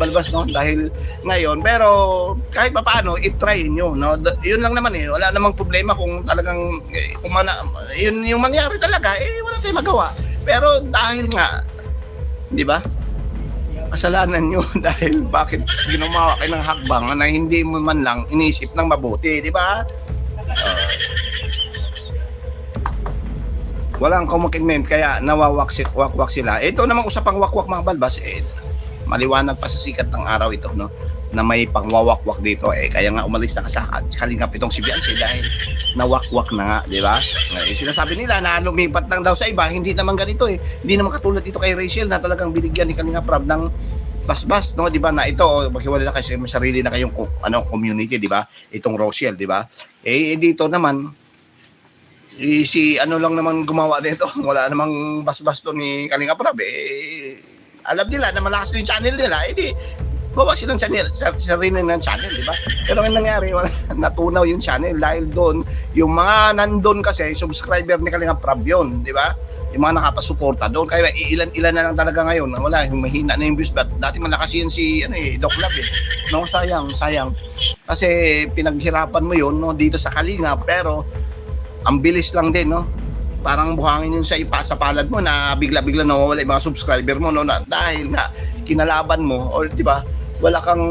balbas, no? Dahil ngayon, pero kahit pa paano, i-try nyo, no? Yun lang naman eh, wala namang problema kung talagang, yun yung mangyari talaga, wala tayong magawa. Pero dahil nga, di ba? Kasalanan nyo dahil bakit ginawa kayo ng hakbang na hindi mo man lang inisip ng mabuti, di ba? Walang commitment kaya nawawakwak sila. Ito namang usapang wakwak mga balbas, maliwanag pa sa sikat ng araw ito, no? Na may pangwawakwak dito, kaya nga umalis na kalingap itong si Beyonce dahil nawakwak na nga, di ba? Sinasabi nila na lumipat lang daw sa iba, hindi naman ganito Hindi naman katulad ito kay Rachel na talagang binigyan ni Kalingap Rab ng basbas, no? Di ba? Na ito, maghiwalay na kasi may sarili na kayong community, di ba? Itong Rachel, di ba? Dito naman, si ano lang naman gumawa nito, wala namang basbas to ni Kalingap Rab. Alam nila na malakas yung channel nila, di bawa silang channel, sarili ng channel, di ba? Pero ang nangyari, wala, natunaw yung channel dahil doon, yung mga nandun kasi, subscriber ni Kalingap Rab yun, di ba? Yung mga nakapasuporta doon, kaya ilan-ilan na lang talaga ngayon, wala, yung mahina na yung views, dati malakas yun si, Doc Lab no, sayang, kasi pinaghirapan mo yun, no, dito sa Kalingap, pero, ang bilis lang din, no? Parang buhangin yun sa palad mo na bigla-bigla nawawala yung mga subscriber mo, no? Dahil nga kinalaban mo, or di ba, wala kang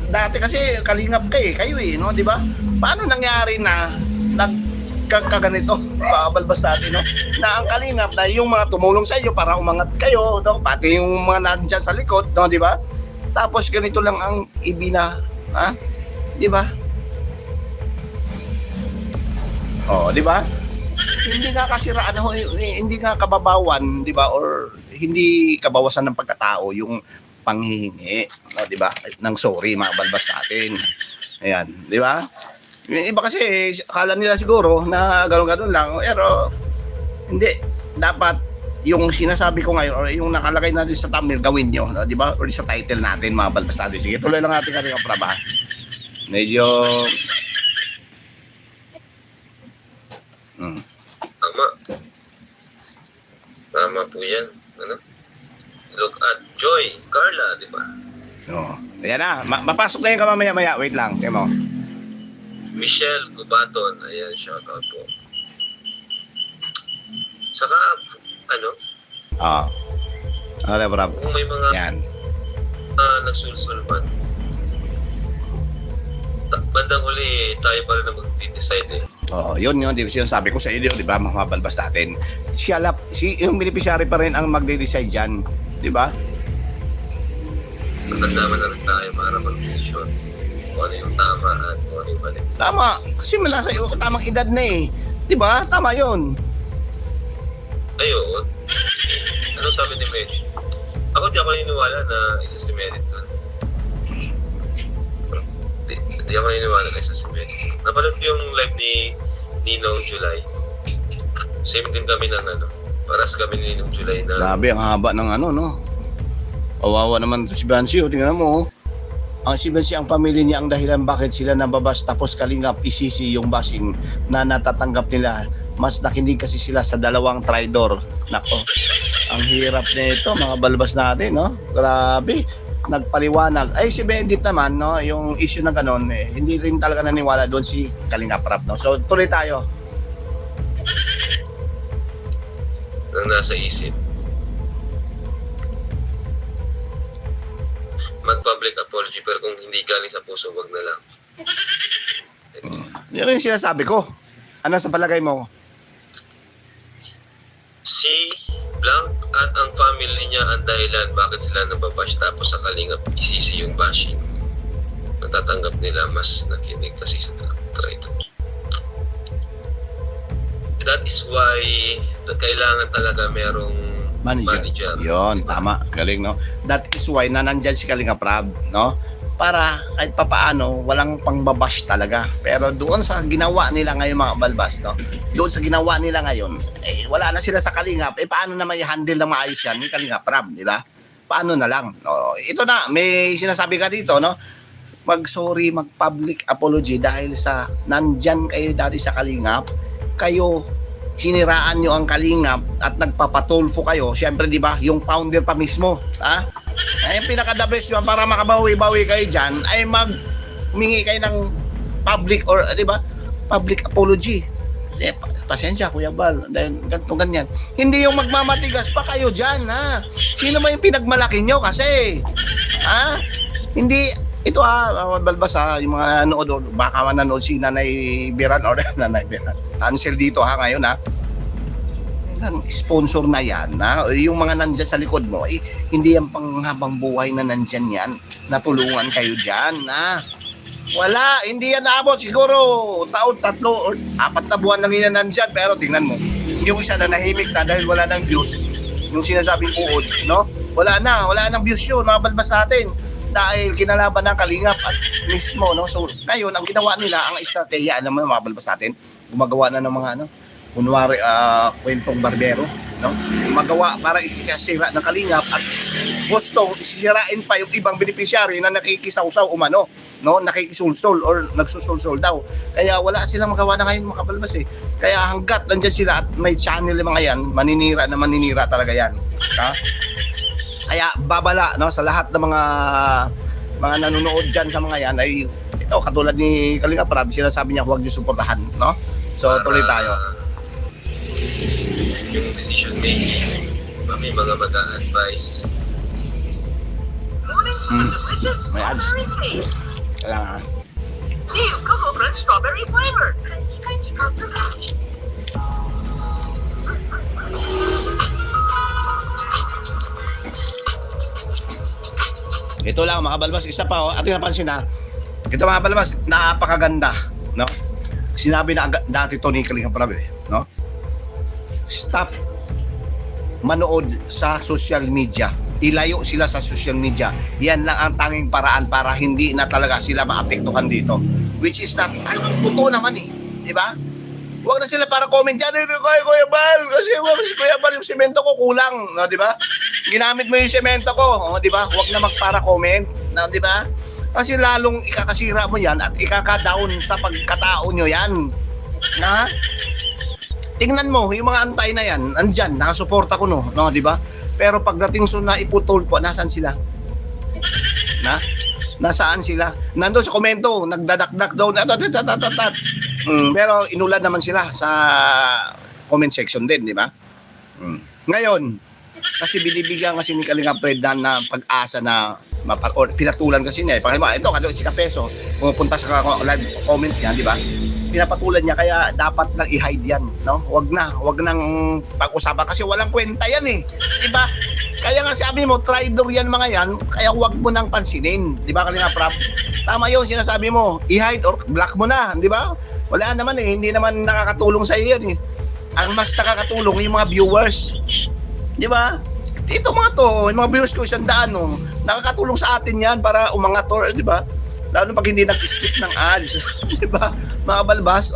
dati kasi Kalingap kayo no? Di ba? Paano nangyari na nagkaganito, balbas natin, no? Na ang Kalingap na yung mga tumulong sa iyo para umangat kayo, no? Pati yung mga nandyan sa likod, no? Di ba? Tapos ganito lang ang di ba? Di ba? Hindi nga kasiraan hindi nga kababawan, di ba? Or hindi kabawasan ng pagkatao yung panghihingi, di ba? Ng sorry mga balbas natin. Ayan, di ba? Iba kasi akala nila siguro na gano'n lang, pero hindi, dapat yung sinasabi ko ngayon or yung nakalagay natin sa thumbnail gawin nyo, di ba? Or sa title natin mga balbas natin. Sige, tuloy lang natin Kalingap Rab. Medyo Tama po yan. Look at Joy, Carla, di ba? Ayan na, mapasok na yung kamamaya-maya. Wait lang, tiyan mo. Michelle Gubaton, ayan, shoutout po. Saka, Rab. kung may mga Yan. nagsulsulman, bandang huli tayo pa rin na mag-decide Yun sabi ko sa iyo, di ba, mga balbas natin. Yung beneficiary pa rin ang magde-decide dyan, di ba? Matanda na rin tayo para mag-desisyon kung ano yung tama at kung ano yung mali. Tama, kasi mula sa iyo, tamang edad na di ba? Tama yun. Ayun. Anong sabi ni Merit? Ako di ako naniniwala na isa si Merit doon. Di ako naniniwala na isa si Merit. Napanood ko yung live ni Ninong July. Same din kami ng paras kami ni Ninong July na... Grabe, ang haba ng no? Kawawa naman si Bansi, tingnan mo. Ang si Bansi, ang pamilya niya ang dahilan bakit sila nababas tapos Kalingap isisi yung bashing na natatanggap nila. Mas nakinig kasi sila sa dalawang traidor. Nako, ang hirap nito mga balbas natin, no? Grabe. Nagpaliwanag. Si Bendit naman, no, yung issue na ganon, hindi rin talaga naniwala doon si Kalingap Rab, no. So tuloy tayo. Nang nasa isip. Mag-public apology pero kung hindi galing sa puso, wag na lang. Yan yung sinasabi ko. Ano sa palagay mo? Si Blanc at ang family niya ang dahilan bakit sila nababash tapos sa Kalingap isisi yung bashing. Natatanggap nila mas nakinig kasi sa traitor. That is why kailangan talaga merong manager. Yon, tama. Galing, no? That is why nanandyan si Kalingap Rab, no? Para kahit papaano, walang pangbabash talaga. Pero doon sa ginawa nila ngayon mga balbas, no? Doon sa ginawa nila ngayon, wala na sila sa Kalingap. Paano na may handle na maayos yan ni Kalingap Rab, di ba? Paano na lang? No? Ito na, may sinasabi ka dito, no? Mag-sorry, mag-public apology dahil sa nandyan kayo dati sa Kalingap, kayo siniraan nyo ang Kalingap at nagpapatulfo kayo, siyempre di ba, yung founder pa mismo, ha? Ay, yung pinaka-the best yun para makabawi-bawi kayo dyan, ay humingi kayo ng public or, di ba, public apology. Pasensya, Kuya Bal, dahil ganito, ganyan. Hindi yung magmamatigas pa kayo dyan, ha? Sino ba yung pinagmalaki nyo kasi? Ha? Hindi, ito balbas yung mga nanood, baka mananood si Nanay Biran or Nanay Biran. Ansel dito ngayon ang sponsor na yan, yung mga nandyan sa likod mo, hindi yan panghabang buhay na nandyan yan, natulungan kayo dyan, wala, hindi yan naabot, siguro taon, 3 or 4 na buwan lang yan nandyan, pero tingnan mo, yung isa na nahimik na dahil wala nang views, yung sinasabing uod, no? Wala nang views yun, mga balbas natin, dahil kinalaban ng Kalingap at mismo, no? So, ngayon, ang ginawa nila, ang estratehiya, alam mo, mga balbas natin, gumagawa na ng mga, kunwari, kwentong barbero, no? Gumagawa para ikasira ng Kalingap at gustong isisirain pa yung ibang beneficiary na nakikisawsaw umano, no? Nakikisulsol or nagsusulsol daw. Kaya wala silang magawa na ngayon, mga balbas Kaya hanggat nandyan sila at may channel yung mga yan, maninira talaga yan. Ha? Kaya babala, no, sa lahat ng mga nanonood dyan sa mga yan ay ito katulad ni Kalingap Rab, sinasabi niya huwag niyo suportahan, no? So tuloy tayo. Yung decision making, may mga mag-a-advise. May ads. Kailangan. New Cocoa Crunch Strawberry Flavor. Crunch, crunch, Cocoa Crunch. Ito lang mga balbas, isa pa ato yung napansin ito mga balbas, napakaganda, no? Sinabi na dati to ni Kalingap Rab, no? Stop manood sa social media, ilayo sila sa social media. Yan lang ang tanging paraan para hindi na talaga sila maapektuhan dito, which is not, totoo naman di ba? Huwag na sila para comment dyan, Kuya Bal, kasi si Kuya Bal yung semento ko kulang, no, di ba? Ginamit mo yung semento ko, di ba? Huwag na magpara comment, no, di ba? Kasi lalong ikakasira mo yan at ikaka-down sa pagkatao nyo yan. Na? Tingnan mo, yung mga antay na yan, andyan, nakasuporta ko no, di ba? Pero pagdating na iputol po, nasaan sila? Nasaan sila? Nandun sa komento, nagdadakdak daw, pero inulan naman sila sa comment section din, di ba? Ngayon, kasi binibigyan kasi ni Kalingap Fred na pag-asa na or pinatulan kasi niya. Pangalawa, ito, kasi si Kapeso, pupunta sa live comment niya, di ba? Pinapatulan niya, kaya dapat lang i-hide yan, no? Wag nang pag-usapan kasi walang kwenta yan di ba? Kaya nga sabi mo, traitor yan mga yan, kaya wag mo nang pansinin, di ba Kalingap Rab? Tama yun, sinasabi mo, i-hide or block mo na, di ba? Wala naman hindi naman nakakatulong sa iyo yan Ang mas nakakatulong yung mga viewers, di ba? Dito yung mga viewers ko 100, nakakatulong sa atin yan para umangat or, di ba? Lalo pag hindi nag-skip ng ads, di ba? Mga balbas,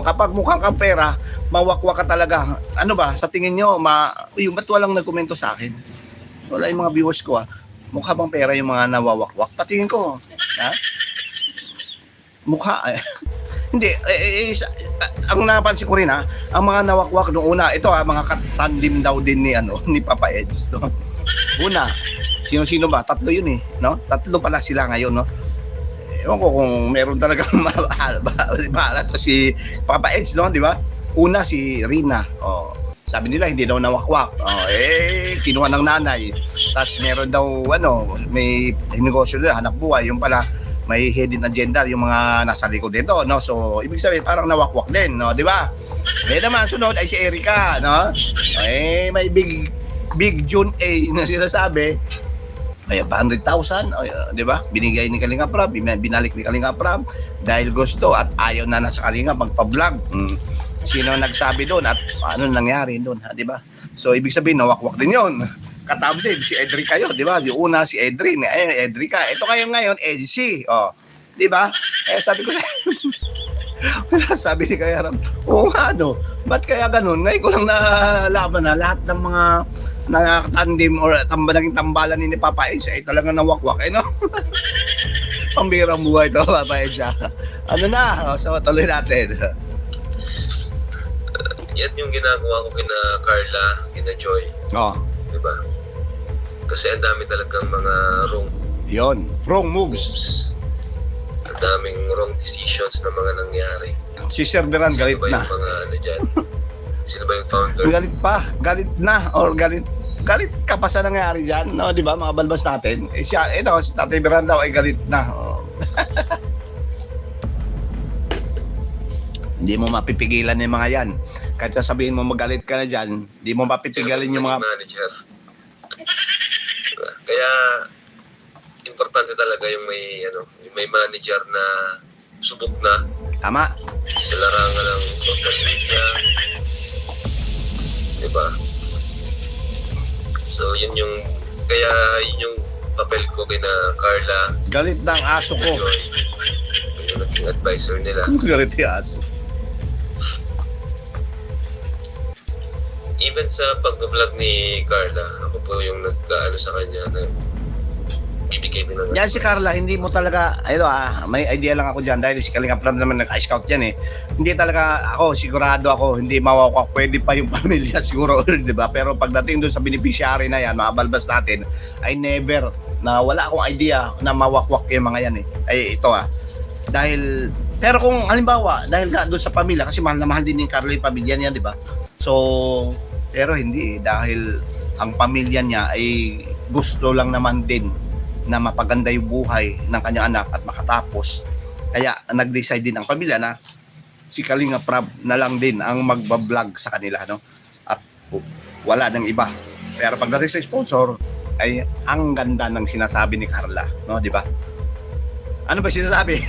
kapag mukhang kang pera, mawakwak ka talaga. Ano ba, sa tingin nyo, ba't walang nagkomento sa akin? Wala yung mga viewers ko mukha bang pera yung mga nawawakwak? Patingin ko, mukha, hindi, ang napansin ko rin ang mga nawakwak noong una, ito mga katandim daw din ni Papa Eds, no? Una, sino ba? 3 yun no? 3 pala sila ngayon, no? Ewan ko kung meron talagang mahalat si Papa Eds, no? Di ba? Una si Rina, sabi nila hindi daw nawakwak, kinuha ng nanay, tapos meron daw may negosyo nila, hanap buhay, yung pala may hidden agenda yung mga nasa likod dito, no? So ibig sabihin parang nawakwak din, no? Di ba? Naman sunod ay si Erica, no? May big June A na sinasabi, ay 100,000, di ba? Binigay ni Kalingap Rab, binalik ni Kalingap Rab dahil gusto at ayaw na nasa Kalingap magpa-vlog. Sino nagsabi doon at ano nangyari doon, di ba? So ibig sabihin nawakwak din 'yon. Katamdib si Edri kayo, di ba? Yung una si Edri, Edrica. Ito kayo ngayon, Edsi, di ba? Sabi ko sabi ni Kaya Rab, nga ba't kaya ganun? Ngayon ko lang nalaman na lahat ng mga nakatandim or naging tambalan ni Papa Eds ay talagang nawakwak, no? Pambirang buhay to, Papa Eds. So tuloy natin. yan yung ginagawa ko kina Carla, kina Joy, Oh, di ba? Kasi ang dami talagang mga wrong yon. Wrong moves. moves. Ang daming wrong decisions na mga nangyari. Si Sir Beran Sino galit ba na. yung mga ano dyan? Sino ba yung founder? Galit pa, galit na, or galit ka pa sa nangyari dyan, no, di ba, mga balbas natin. Eh, siya, ito, si Tatay Beran daw ay galit na. Oh. Hindi mo mapipigilan yung mga yan. Kahit sabihin mo magalit ka na dyan, hindi mo mapipigilan yung mga... manager. Diba? Kaya importante talaga yung may manager na subok na Tama. sa larangan ng social media. Diba? So yun yung papel ko kina Carla, Galit na ang aso ko. Joy, yung naging advisor nila. Galit yung aso. Even sa pag-vlog ni Carla, ako po yung nag-ano sa kanya na bibigay din ng Yan si Carla, hindi mo talaga, may idea lang ako dyan dahil si Kalinga Prab naman nag-scout yan eh. Hindi talaga ako, sigurado ako, hindi mawawak, pwede pa yung pamilya siguro, di ba? Pero pagdating doon sa beneficiary na yan, mga balbas natin, ay never, na wala akong idea na mawakwak yung mga yan eh. Ay ito dahil, pero kung halimbawa, dahil nga doon sa pamilya, kasi mahal na mahal din ni Carla yung pamilya niya, di ba? So, pero hindi, dahil ang pamilya niya ay gusto lang naman din na mapaganda yung buhay ng kanyang anak at makatapos. Kaya nag-decide din ang pamilya na si Kalinga Prab na lang din ang magbablog sa kanila, no? At wala nang iba. Pero pagdating sa sponsor ay ang ganda ng sinasabi ni Carla, no, di ba? Ano ba sinasabi?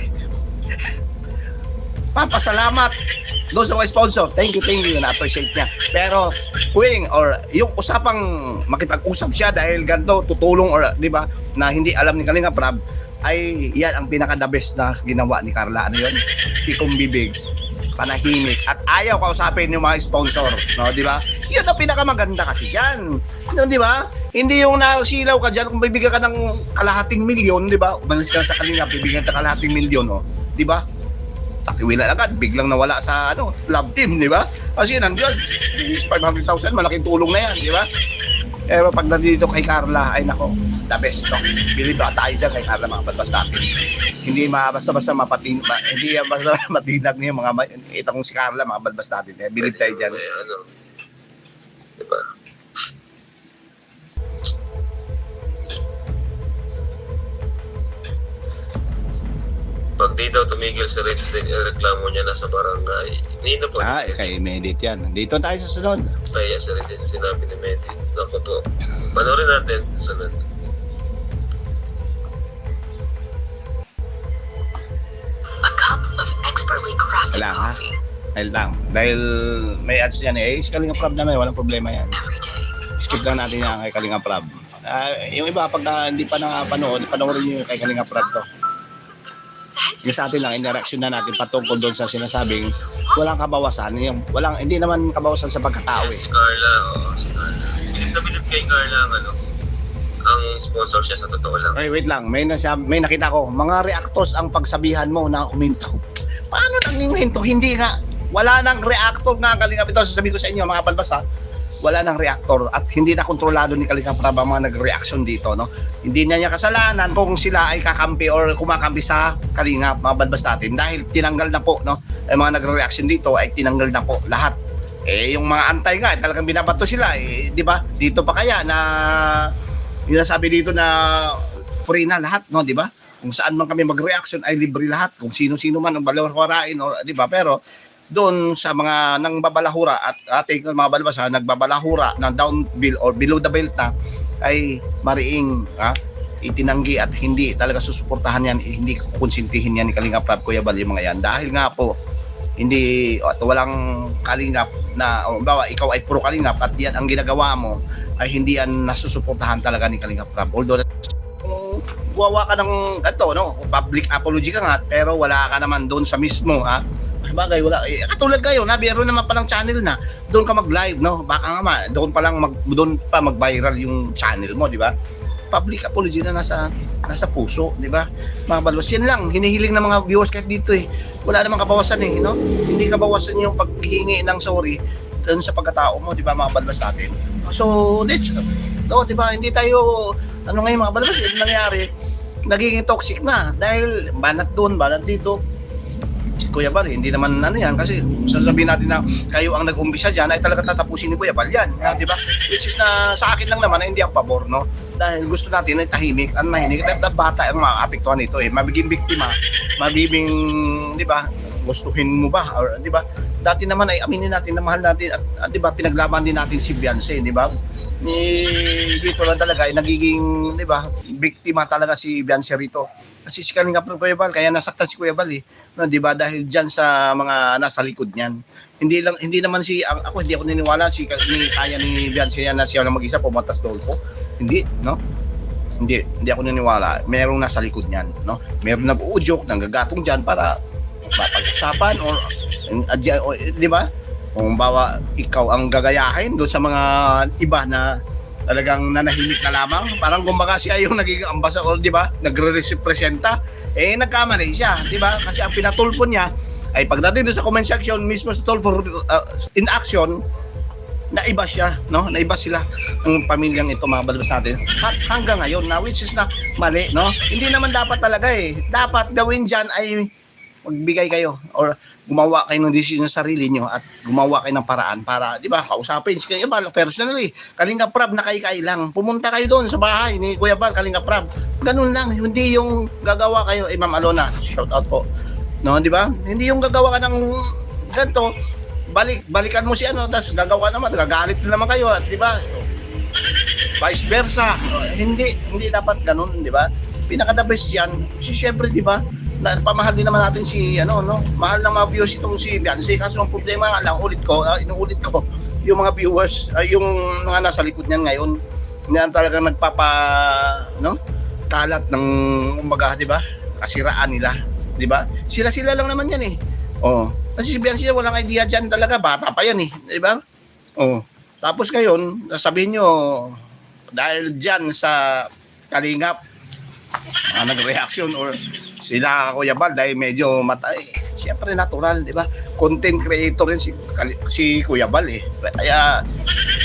Papasalamat doon sa mga sponsor. Thank you, na-appreciate niya. Pero or yung usapang makipag-usap siya dahil ganito tutulong or di ba na hindi alam ni Kalinga Prab, ay yan ang pinaka-the best na ginawa ni Carla. Ano yun? Tikong bibig, panahimik, at ayaw kausapin yung mga sponsor, no, di ba? Yun ang pinakamaganda kasi diyan. No, di ba? Hindi yung nasilaw ka diyan kung bibigyan ka ng kalahating milyon, di ba? Umalis ka sa Kalinga, bibigyan ka kalahating milyon, no? Di ba? Takiwila agad, biglang nawala sa love team, di ba? Kasi nandiyan, 500,000, malaking tulong na yan, di ba? Pero pag nandito kay Carla, ay nako, the best, no? Believe ba tayo dyan kay Carla, mga balbas natin. Hindi basta-basta hindi basta matinag niya mga itong si Carla, mga balbas natin. Believe tayo dyan. Diba? Pag di daw tumigil sa reklamo niya na sa barangay, hindi na po. Kay Medit yan. Dito tayo sa sunod. Kaya sa rin sinabi ni Medit. Naku po. Panoorin natin. Sunod. A cup of expertly crafted Wala, ha? coffee Dahil may ads yan eh. Si Kalinga Prab naman, walang problema yan. every day. Skip lang natin yan kay Kalinga Prab. Yung iba, pag hindi pa nakapanood, panoorin nyo yung kay Kalinga Prab to. Yung sa atin lang, interaction na natin patungkol doon sa sinasabing walang kabawasan. Hindi naman kabawasan sa pagkatao eh. Si Carla, si Carla. Bilib na bilib kay Carla ang sponsor siya sa totoo lang. Ay, wait lang. May nakita ko. Mga reactors ang pagsabihan mo na huminto. Paano nang huminto? Hindi nga. Wala nang reactor nga Kalinga. Ito sasabihin ko sa inyo mga balbas ha. Wala nang reactor at hindi na kontrolado ni Kalinga Prab ang mga nag-reaction dito, no? Hindi niya kasalanan kung sila ay kakampi or kumakampi sa Kalinga, mga balbas natin, dahil tinanggal na po, no? Ang mga nag-reaction dito ay tinanggal na po lahat. Yung mga antay nga, talagang binabato sila, di ba? Dito pa kaya na yung sabi dito na free na lahat, no, di ba? Kung saan man kami mag-reaction ay libre lahat, kung sino-sino man ang balawarain, or di ba? Pero doon sa mga nang babalahura at ating mga balbasa nagbabalahura ng down bill or below the belt na ay mariing itinanggi at hindi talaga susuportahan yan, hindi konsintihin yan ni Kalinga Prab, Kuya Bal, yung mga yan dahil nga po hindi at walang kalingap na bawa ikaw ay puro kalingap at yan ang ginagawa mo ay hindi yan nasusuportahan talaga ni Kalinga Prab, although gumawa ka ng no, public apology ka nga pero wala ka naman doon sa mismo bagay, wala. Katulad kayo, nabiro naman palang channel na. Doon ka mag-live, no? Baka nga doon pa mag-viral yung channel mo, di ba? Public apology na nasa puso, di ba? Mga balbas, yan lang. Hinihiling ng mga viewers kahit dito eh. Wala namang kabawasan eh, no? Hindi kabawasan yung paghihingi ng sorry dun sa pagkatao mo, di ba, mga balbas natin. So, di ba, hindi tayo, ano ngayon mga balbas, yung nangyari, nagiging toxic na dahil banat doon, banat dito. Si Kuya Bal, hindi naman ano yan, kasi sasabihin natin na kayo ang nag-umpisa dyan, ay talaga tatapusin ni Kuya Bal yan, di ba? Which is na sa akin lang naman, ay hindi ako pabor, no? Dahil gusto natin ay tahimik, ang mahinig, at bata ang maapektuhan nito, mabiging biktima, mabibing, di ba, gustuhin mo ba, or di ba? Dati naman ay aminin natin na mahal natin, at di ba, pinaglaban din natin si Beyonce, di ba? Dito lang talaga ay nagiging, di ba, biktima talaga si Beyonce rito. Kasi si Kalinga Prab Kuya Bal, kaya nasaktan si Kuya Bal no, 'di ba, dahil diyan sa mga nasa likod niyan. Hindi naman hindi ako naniniwala kaya ni Beyonce yan na siya lang mag-isa pumunta sa Dolpo. Hindi, no? Hindi ako naniniwala. Merong nasa likod niyan, no? Merong nag-uudyok, nanggagatong diyan para mapag-usapan or 'di ba? Kung bawa ikaw ang gagayahin doon sa mga iba na talagang nanahimik na lamang, parang kumbaga siya yung nagiging ambassador, di ba? Nagre-representa, nagkamali siya, di ba? Kasi ang pinatulpo niya ay pagdating doon sa comment section mismo sa Tulfo in action, naiba siya, no? Naiba sila ng pamilyang ito, mga balbas natin. At hanggang ngayon, na which is na mali, no? Hindi naman dapat talaga Dapat gawin diyan ay magbigay kayo or gumawa kayo ng decision sa sarili nyo at gumawa kayo ng paraan para, di ba, kausapin si Kuya Bal personally. Kalinga Prab na kay lang. Pumunta kayo doon sa bahay ni Kuya Bal, Kalinga Prab. Ganun lang, hindi yung gagawa kayo, Ma'am Alona, shout out po. No, di ba? Hindi yung gagawa ka ng ganito, balikan mo si tapos gagawa naman, gagalit na naman kayo, di ba? Vice versa. Hindi dapat ganun, di ba? Pinaka-the best yan, syempre, di ba? Pamahal din naman natin si mahal ng mga viewers itong si Beyonce, kaso ang problema nga lang, inuulit ko yung mga viewers, yung mga nasa likod niyan ngayon, na talagang kalat ng umaga, di ba, kasiraan nila, di ba, sila lang naman yan kasi si Beyonce walang idea dyan talaga, bata pa yan di ba, tapos ngayon sabihin nyo dahil dyan sa Kalingap nag-reaction or sila Kuya Bal dahil medyo siyempre natural, di ba? Content creator rin si Kuya Bal Kaya,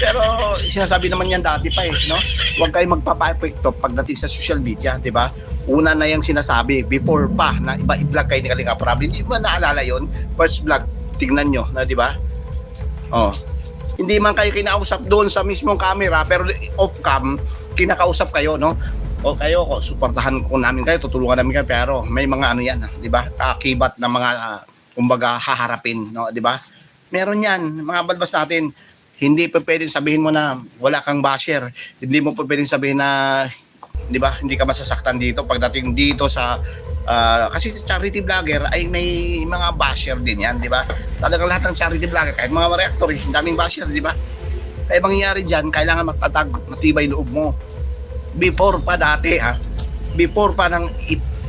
pero sinasabi naman yan dati pa no? Huwag kayo magpapa-epekto pagdating sa social media, di ba? Una na yung sinasabi, before pa, na iba i-vlog kayo ni Kalinga Prab. Hindi ba naalala yon? First vlog, tignan nyo, di ba? Hindi man kayo kinausap doon sa mismong camera, pero off-cam, kinakausap kayo, no? O kayo, suportahan ko namin kayo, tutulungan namin kayo, pero may mga yan, di ba? Kakibat na mga kumbaga haharapin, no, di ba? Meron yan, mga balbas natin. Hindi pa pwedeng sabihin mo na wala kang basher. Hindi mo pa pwedeng sabihin na, di ba, hindi ka masasaktan dito pagdating dito sa kasi charity vlogger ay may mga basher din yan, di ba? Talagang lahat ng charity vlogger, kahit mga reactor, daming basher, di ba? Kaya mangyayari dyan, kailangan matatag, matibay loob mo. Before pa dati before pa nang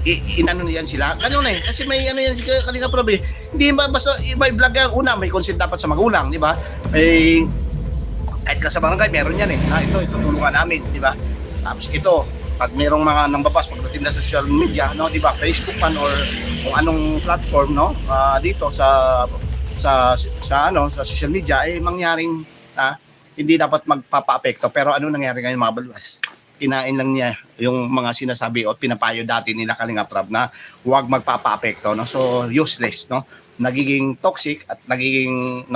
inano niyan sila, ganun kasi may yan si Kalinga Prab hindi ba basta may vlog yan, una may consent dapat sa magulang, di ba? Kahit ka sa barangay meron yan ito tutulungan namin, di ba? Tapos ito, pag merong mga nambabas pagdating na sa social media, no, di ba, Facebook man or kung anong platform, no, dito sa social media mangyaring hindi dapat magpapa-apekto. Pero ano nangyari ngayon, mga balwas? Kinain lang niya yung mga sinasabi o pinapayo dati nila Kalinga Prab na huwag magpapa-apekto, no? So useless, no? Nagiging toxic at nagiging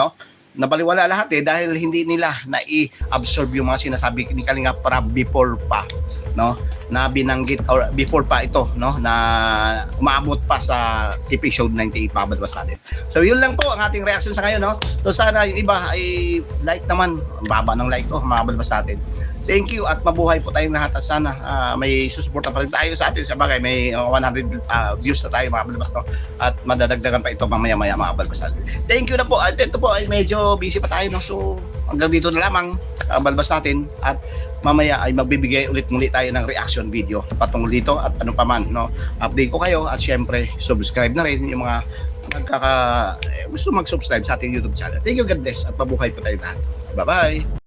nabaliwala lahat dahil hindi nila nai-absorb yung mga sinasabi ni Kalinga Prab before pa, no? Na binanggit or before pa ito, no, na umabot pa sa episode 98, pabalwas natin. So yun lang po ang ating reaction sa ngayon, no. So sana yung iba ay like naman, ang baba ng like ko, mabalwas natin. Thank you at mabuhay po tayong lahat at sana may susuporta pa rin tayo sa atin. Sa bagay may 100 views na tayo, mga balbas, no? At madadagdagan pa ito mamaya-maya, mga balbas natin. Thank you na po. At ito po ay medyo busy pa tayo, no? So hanggang dito na lamang balbas natin at mamaya ay magbibigay ulit muli tayo ng reaction video patungkol dito at ano pa man, no? Update ko kayo at syempre subscribe na rin yung mga gusto mag-subscribe sa ating YouTube channel. Thank you, God bless at mabuhay po tayo lahat. Bye-bye!